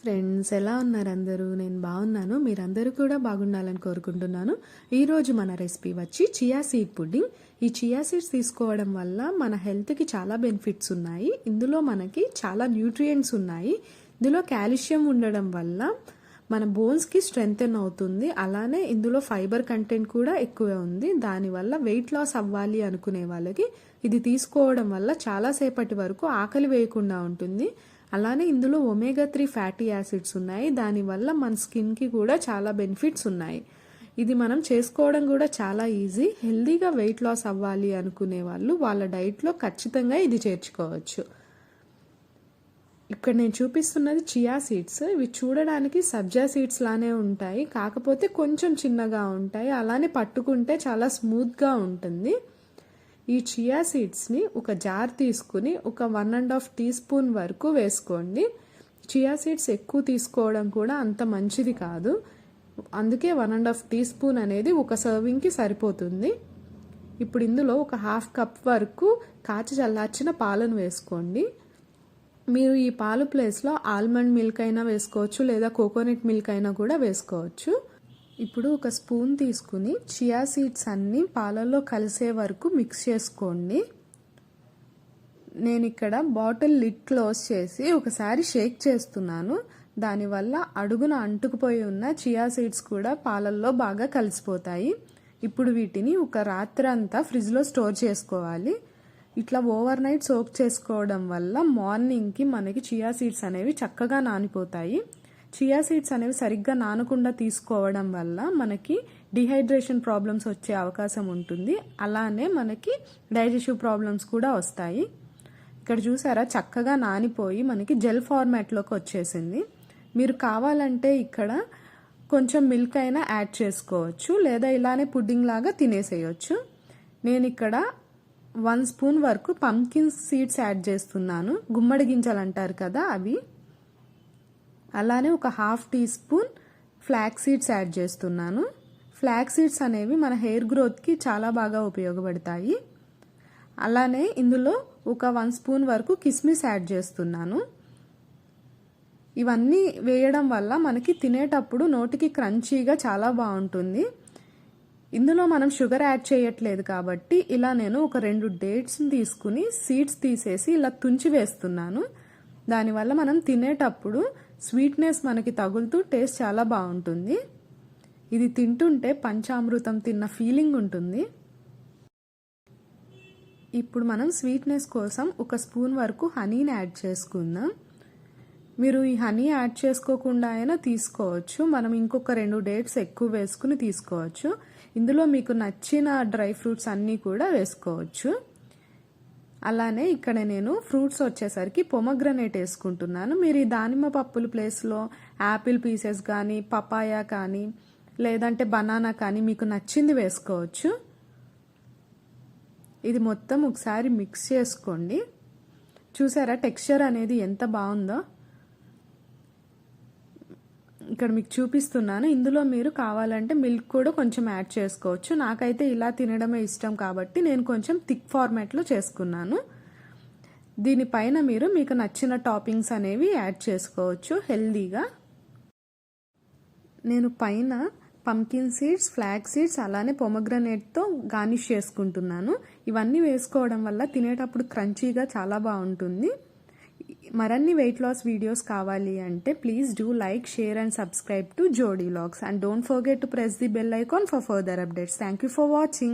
Friends, ఎలా ఉన్నారు అందరూ? నేను బాగున్నాను. మీరందరూ కూడా బాగుండాలని కోరుకుంటున్నాను. ఈరోజు మన రెసిపీ వచ్చి చియా సీడ్ పుడ్డింగ్. ఈ చియా సీడ్స్ తీసుకోవడం వల్ల మన హెల్త్కి చాలా బెనిఫిట్స్ ఉన్నాయి. ఇందులో మనకి చాలా న్యూట్రియంట్స్ ఉన్నాయి. ఇందులో కాల్షియం ఉండడం వల్ల మన బోన్స్కి స్ట్రెంగ్తెన్ అవుతుంది. అలానే ఇందులో ఫైబర్ కంటెంట్ కూడా ఎక్కువే ఉంది. దానివల్ల వెయిట్ లాస్ అవ్వాలి అనుకునే వాళ్ళకి ఇది తీసుకోవడం వల్ల చాలాసేపటి వరకు ఆకలి వేయకుండా ఉంటుంది. అలానే ఇందులో ఒమేగా 3 ఫ్యాటీ యాసిడ్స్ ఉన్నాయి. దానివల్ల మన స్కిన్కి కూడా చాలా బెనిఫిట్స్ ఉన్నాయి. ఇది మనం చేసుకోవడం కూడా చాలా ఈజీ. హెల్దీగా వెయిట్ లాస్ అవ్వాలి అనుకునే వాళ్ళు వాళ్ళ డైట్లో ఖచ్చితంగా ఇది చేర్చుకోవచ్చు. ఇక్కడ నేను చూపిస్తున్నది చియా సీడ్స్. ఇవి చూడడానికి సబ్జా సీడ్స్ లానే ఉంటాయి, కాకపోతే కొంచెం చిన్నగా ఉంటాయి. అలానే పట్టుకుంటే చాలా స్మూత్గా ఉంటుంది. ఈ చియా సీడ్స్ని ఒక జార్ తీసుకుని ఒక 1.5 టీ స్పూన్ వరకు వేసుకోండి. చియా సీడ్స్ ఎక్కువ తీసుకోవడం కూడా అంత మంచిది కాదు, అందుకే 1.5 టీ స్పూన్ అనేది ఒక సర్వింగ్కి సరిపోతుంది. ఇప్పుడు ఇందులో ఒక 1/2 కప్ వరకు కాచి చల్లార్చిన పాలను వేసుకోండి. మీరు ఈ పాలు ప్లేస్లో ఆల్మండ్ మిల్క్ అయినా వేసుకోవచ్చు, లేదా కోకోనట్ మిల్క్ అయినా కూడా వేసుకోవచ్చు. ఇప్పుడు ఒక స్పూన్ తీసుకుని చియా సీడ్స్ అన్నీ పాలల్లో కలిసే వరకు మిక్స్ చేసుకోండి. నేను ఇక్కడ బాటిల్ లిడ్ క్లోజ్ చేసి ఒకసారి షేక్ చేస్తున్నాను. దానివల్ల అడుగున అంటుకుపోయి ఉన్న చియా సీడ్స్ కూడా పాలల్లో బాగా కలిసిపోతాయి. ఇప్పుడు వీటిని ఒక రాత్రి అంతా ఫ్రిడ్జ్లో స్టోర్ చేసుకోవాలి. ఇట్లా ఓవర్ నైట్ సోక్ చేసుకోవడం వల్ల మార్నింగ్కి మనకి చియా సీడ్స్ అనేవి చక్కగా నానిపోతాయి. చియా సీడ్స్ అనేవి సరిగ్గా నానకుండా తీసుకోవడం వల్ల మనకి డిహైడ్రేషన్ ప్రాబ్లమ్స్ వచ్చే అవకాశం ఉంటుంది. అలానే మనకి డైజెస్టివ్ ప్రాబ్లమ్స్ కూడా వస్తాయి. ఇక్కడ చూసారా, చక్కగా నానిపోయి మనకి జెల్ ఫార్మాట్లోకి వచ్చేసింది. మీరు కావాలంటే ఇక్కడ కొంచెం మిల్క్ అయినా యాడ్ చేసుకోవచ్చు, లేదా ఇలానే పుడ్డింగ్ లాగా తినేసేయచ్చు. నేను ఇక్కడ 1 స్పూన్ వరకు పంకిన్ సీడ్స్ యాడ్ చేస్తున్నాను. గుమ్మడి గింజలు అంటారు కదా, అవి. అలానే ఒక 1/2 teaspoon flax seeds add చేస్తున్నాను. ఫ్లాక్స్ సీడ్స్ అనేవి మన హెయిర్ గ్రోత్కి చాలా బాగా ఉపయోగపడతాయి. అలానే ఇందులో ఒక 1 స్పూన్ వరకు కిస్మిస్ యాడ్ చేస్తున్నాను. ఇవన్నీ వేయడం వల్ల మనకి తినేటప్పుడు నోటికి క్రంచీగా చాలా బాగుంటుంది. ఇందులో మనం షుగర్ యాడ్ చేయట్లేదు కాబట్టి ఇలా నేను ఒక 2 డేట్స్ని తీసుకుని సీడ్స్ తీసేసి ఇలా తుంచి వేస్తున్నాను. దానివల్ల మనం తినేటప్పుడు స్వీట్నెస్ మనకి తగులుతూ టేస్ట్ చాలా బాగుంటుంది. ఇది తింటుంటే పంచామృతం తిన్న ఫీలింగ్ ఉంటుంది. ఇప్పుడు మనం స్వీట్నెస్ కోసం ఒక స్పూన్ వరకు హనీని యాడ్ చేసుకుందాం. మీరు ఈ హనీ యాడ్ చేసుకోకుండా అయినా తీసుకోవచ్చు. మనం ఇంకొక 2 డేట్స్ ఎక్కువ వేసుకుని తీసుకోవచ్చు. ఇందులో మీకు నచ్చిన డ్రై ఫ్రూట్స్ అన్నీ కూడా వేసుకోవచ్చు. అలానే ఇక్కడ నేను ఫ్రూట్స్ వచ్చేసరికి పొమగ్రనేట్ వేసుకుంటున్నాను. మీరు ఈ దానిమ్మ పప్పుల ప్లేస్లో యాపిల్ పీసెస్ కానీ, పపాయా కానీ, లేదంటే బనానా కానీ మీకు నచ్చింది వేసుకోవచ్చు. ఇది మొత్తం ఒకసారి మిక్స్ చేసుకోండి. చూసారా టెక్స్చర్ అనేది ఎంత బాగుందో? ఇక్కడ మీకు చూపిస్తున్నాను. ఇందులో మీరు కావాలంటే మిల్క్ కూడా కొంచెం యాడ్ చేసుకోవచ్చు. నాకైతే ఇలా తినడమే ఇష్టం కాబట్టి నేను కొంచెం థిక్ ఫార్మాట్లో చేసుకున్నాను. దీనిపైన మీరు మీకు నచ్చిన టాపింగ్స్ అనేవి యాడ్ చేసుకోవచ్చు హెల్దీగా. నేను పైన పంకిన్ సీడ్స్, ఫ్లాక్స్ సీడ్స్, అలానే పొమగ్రనేట్తో గార్నిష్ చేసుకుంటున్నాను. ఇవన్నీ వేసుకోవడం వల్ల తినేటప్పుడు క్రంచీగా చాలా బాగుంటుంది. మరిన్ని వెయిట్ లాస్ వీడియోస్ కావాలి అంటే please do like, share and subscribe to జోడీ vlogs, and don't forget to press the bell icon for further updates. Thank you for watching.